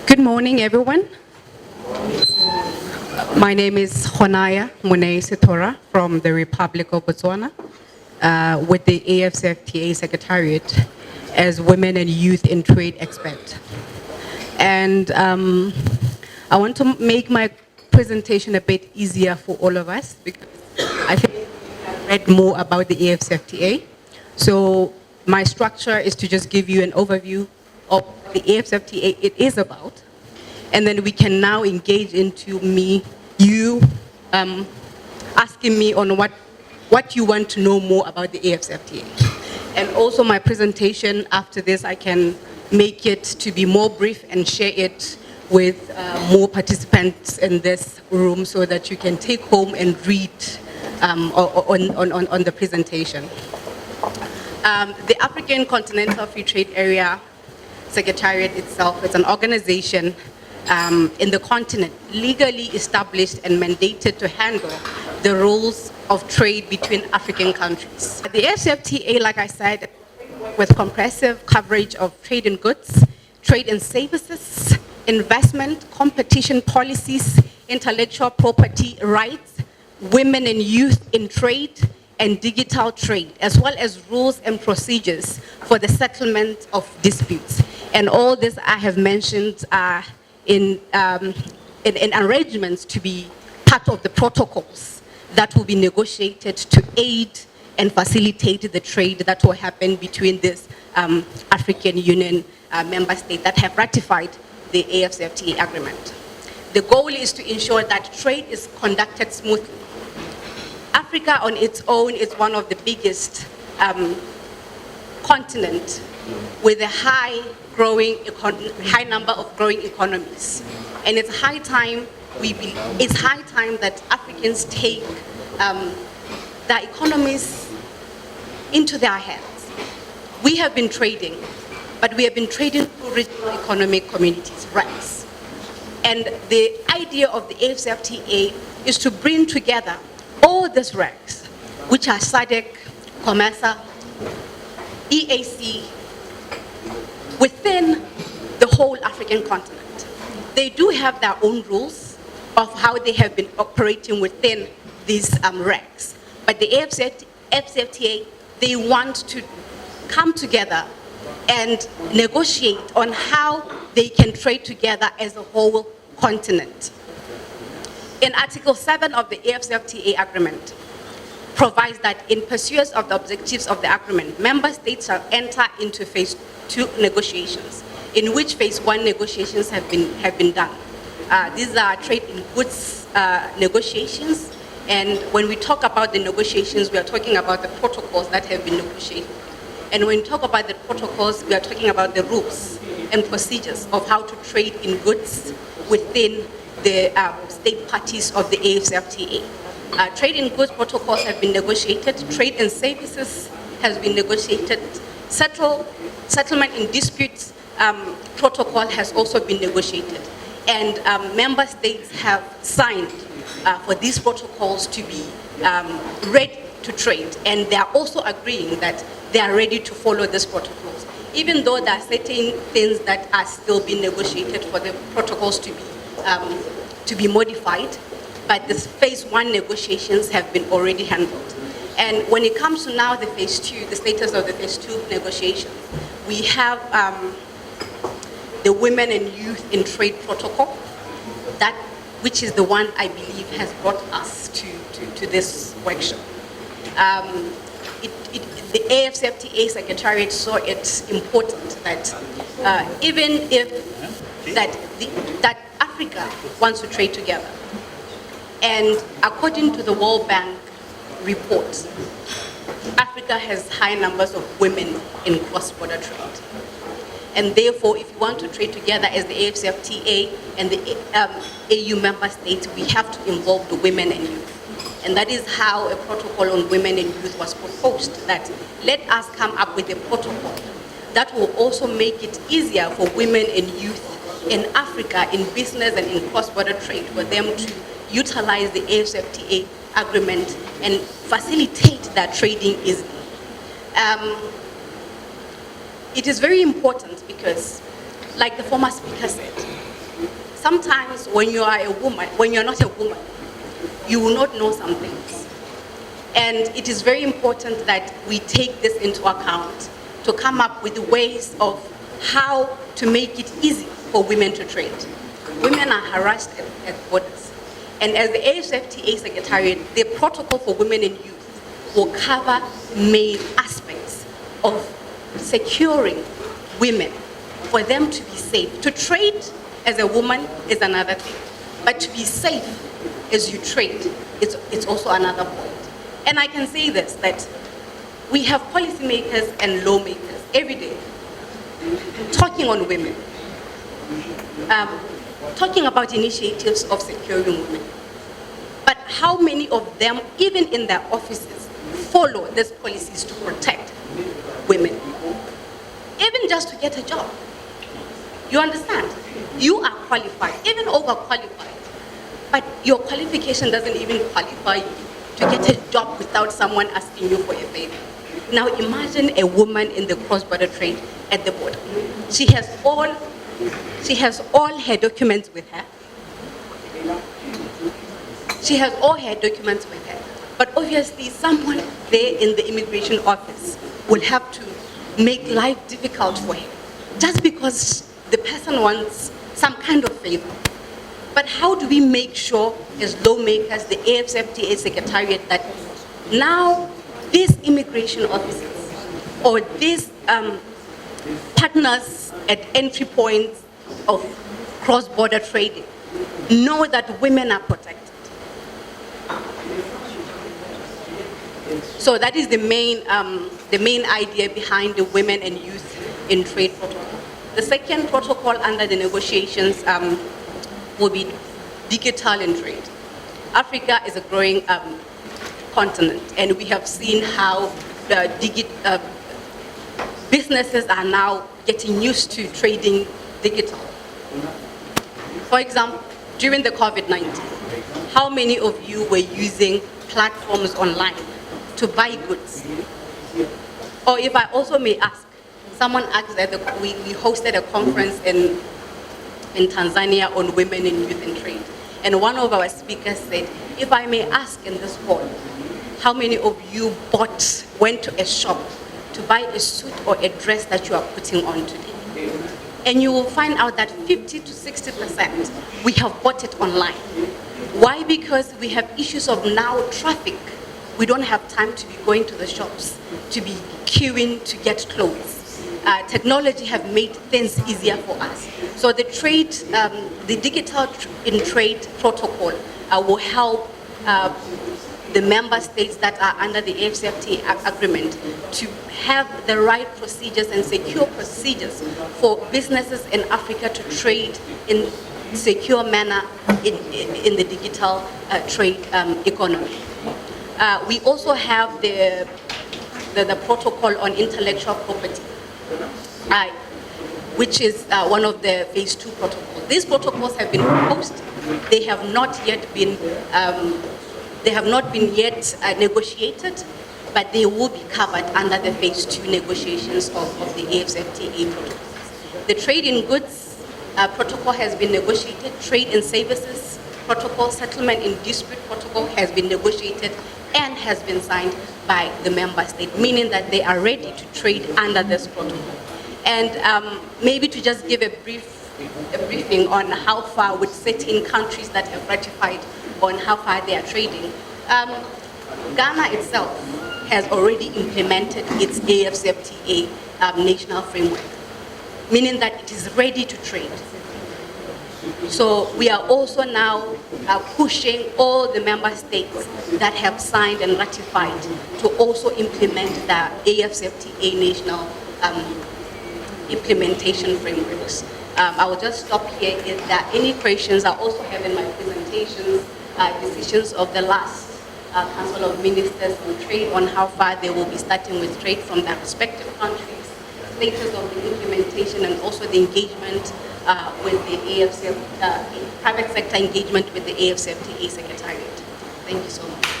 Good morning, everyone. My name is Honaya Munei Sitora from the Republic of Botswana with the AFCFTA Secretariat as Women and Youth in Trade expert. And I want to make my presentation a bit easier for all of us because I think I've read more about the AFCFTA. So my structure is to just give you an overview of the AFCFTA it is about, and then we can now engage into you asking me on what you want to know more about the AFCFTA. And also my presentation after this, I can make it to be more brief and share it with more participants in this room so that you can take home and read on the presentation. The African Continental Free Trade Area Secretariat itself is an organization in the continent legally established and mandated to handle the rules of trade between African countries. The AFCFTA, like I said, with comprehensive coverage of trade in goods, trade in services, investment, competition policies, intellectual property rights, women and youth in trade, and digital trade, as well as rules and procedures for the settlement of disputes. And all this I have mentioned are in arrangements to be part of the protocols that will be negotiated to aid and facilitate the trade that will happen between this African Union member states that have ratified the AFCFTA agreement. The goal is to ensure that trade is conducted smoothly. Africa on its own is one of the biggest continents with a high number of growing economies. And it's high time that Africans take their economies into their hands. We have been trading, but we have been trading through regional economic communities, RECs. And the idea of the AFCFTA is to bring together all these RECs, which are SADC, COMESA, EAC, within the whole African continent. They do have their own rules of how they have been operating within these RECs. But the AFCFTA, they want to come together and negotiate on how they can trade together as a whole continent. In Article 7 of the AFCFTA agreement, provides that in pursuance of the objectives of the agreement, member states shall enter into phase 2 negotiations, in which phase 1 negotiations have been done. These are trade in goods negotiations, and when we talk about the negotiations, we are talking about the protocols that have been negotiated. And when we talk about the protocols, we are talking about the rules and procedures of how to trade in goods within the state parties of the AFCFTA. Trade in goods protocols have been negotiated, trade in services has been negotiated, settlement in disputes protocol has also been negotiated. And member states have signed for these protocols to be ready to trade. And they are also agreeing that they are ready to follow these protocols, even though there are certain things that are still being negotiated for the protocols to be modified, but the phase 1 negotiations have been already handled. And when it comes to now the phase 2, the status of the phase 2 negotiations, we have the Women and Youth in Trade Protocol, which is the one I believe has brought us to this workshop. The AFCFTA Secretariat saw it important that even if that Africa wants to trade together, and according to the World Bank report, Africa has high numbers of women in cross-border trade. And therefore, if you want to trade together as the AFCFTA and the AU member states, we have to involve the women and youth. And that is how a protocol on women and youth was proposed, that let us come up with a protocol that will also make it easier for women and youth in Africa, in business and in cross-border trade, for them to utilize the AFCFTA agreement and facilitate that trading easily. It is very important because, like the former speaker said, sometimes when you are a woman, when you're not a woman, you will not know some things. And it is very important that we take this into account to come up with ways of how to make it easy for women to trade. Women are harassed at borders. And as the AFCFTA Secretariat, the protocol for women and youth will cover main aspects of securing women, for them to be safe. To trade as a woman is another thing, but to be safe as you trade, it's also another point. And I can say this, that we have policymakers and lawmakers every day talking on women, talking about initiatives of securing women. But how many of them, even in their offices, follow these policies to protect women? Even just to get a job. You understand? You are qualified, even overqualified, but your qualification doesn't even qualify you to get a job without someone asking you for a favor. Now imagine a woman in the cross-border trade at the border. She has all her documents with her. She has all her documents with her. But obviously someone there in the immigration office will have to make life difficult for her just because the person wants some kind of favor. But how do we make sure as lawmakers, the AFCFTA Secretariat, that now these immigration officers or these partners at entry points of cross-border trading know that women are protected? So that is the main idea behind the Women and Youth in Trade Protocol. The second protocol under the negotiations will be digital in trade. Africa is a growing continent, and we have seen how businesses are now getting used to trading digital. For example, during the COVID-19, how many of you were using platforms online to buy goods? Or if I also may ask, someone asked that we hosted a conference in Tanzania on women and youth in trade. And one of our speakers said, if I may ask in this hall, how many of you went to a shop to buy a suit or a dress that you are putting on today? And you will find out that 50 to 60% we have bought it online. Why? Because we have issues of now traffic. We don't have time to be going to the shops, to be queuing to get clothes. Technology have made things easier for us. So the digital in trade protocol will help the member states that are under the AFCFTA agreement to have the right procedures and secure procedures for businesses in Africa to trade in secure manner in the digital trade economy. We also have the protocol on intellectual property, which is one of the phase 2 protocols. These protocols have been proposed. They have not yet been negotiated, but they will be covered under the phase 2 negotiations of the AFCFTA protocols. The trade in goods protocol has been negotiated. Trade in services protocol, settlement in dispute protocol has been negotiated and has been signed by the member state, meaning that they are ready to trade under this protocol. And maybe to just give a briefing on how far with certain countries that have ratified on how far they are trading. Ghana itself has already implemented its AFCFTA national framework, meaning that it is ready to trade. So we are also now pushing all the member states that have signed and ratified to also implement the AFCFTA national implementation frameworks. I will just stop here. If there are any questions, I also have in my presentations decisions of the last Council of Ministers on trade on how far they will be starting with trade from their respective countries, status of the implementation, and also the engagement with the AFCFTA, private sector engagement with the AFCFTA Secretariat. Thank you so much.